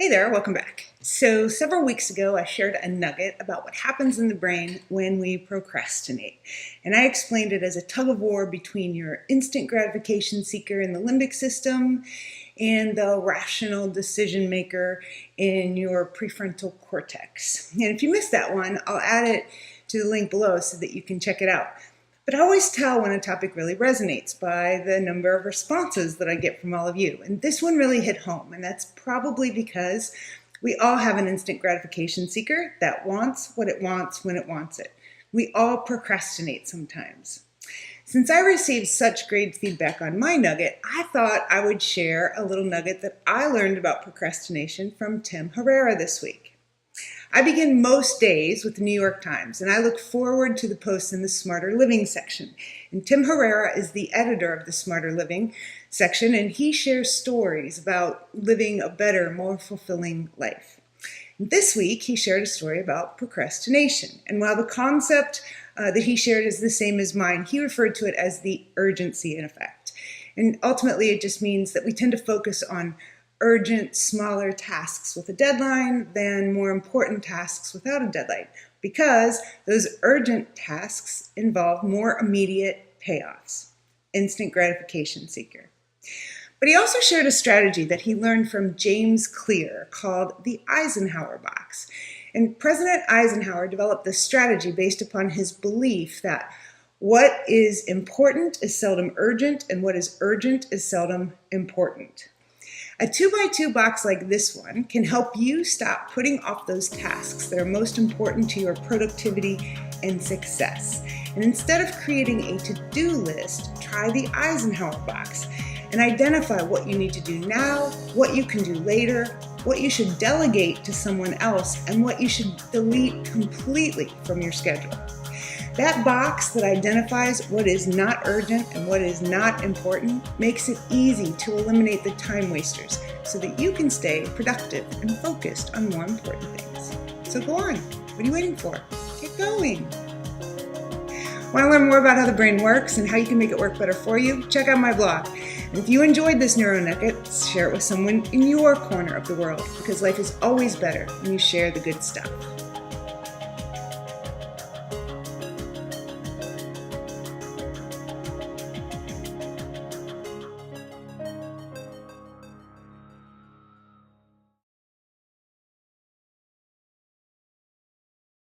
Hey there, welcome back. So several weeks ago, I shared a nugget about what happens in the brain when we procrastinate. And I explained it as a tug of war between your instant gratification seeker in the limbic system and the rational decision maker in your prefrontal cortex. And if you missed that one, I'll add it to the link below so that you can check it out. But I always tell when a topic really resonates by the number of responses that I get from all of you. And this one really hit home, and that's probably because we all have an instant gratification seeker that wants what it wants when it wants it. We all procrastinate sometimes. Since I received such great feedback on my nugget, I thought I would share a little nugget that I learned about procrastination from Tim Herrera this week. I begin most days with the New York Times, and I look forward to the posts in the Smarter Living section. And Tim Herrera is the editor of the Smarter Living section, and he shares stories about living a better, more fulfilling life. And this week, he shared a story about procrastination. And while the concept that he shared is the same as mine, he referred to it as the urgency in effect. And ultimately, it just means that we tend to focus on urgent, smaller tasks with a deadline than more important tasks without a deadline, because those urgent tasks involve more immediate payoffs. Instant gratification seeker. But he also shared a strategy that he learned from James Clear called the Eisenhower box. And President Eisenhower developed this strategy based upon his belief that what is important is seldom urgent, and what is urgent is seldom important. A 2x2 box like this one can help you stop putting off those tasks that are most important to your productivity and success. And instead of creating a to-do list, try the Eisenhower box and identify what you need to do now, what you can do later, what you should delegate to someone else, and what you should delete completely from your schedule. That box that identifies what is not urgent and what is not important makes it easy to eliminate the time wasters so that you can stay productive and focused on more important things. So go on. What are you waiting for? Get going. Want to learn more about how the brain works and how you can make it work better for you? Check out my blog. And if you enjoyed this neuro nugget, share it with someone in your corner of the world, because life is always better when you share the good stuff.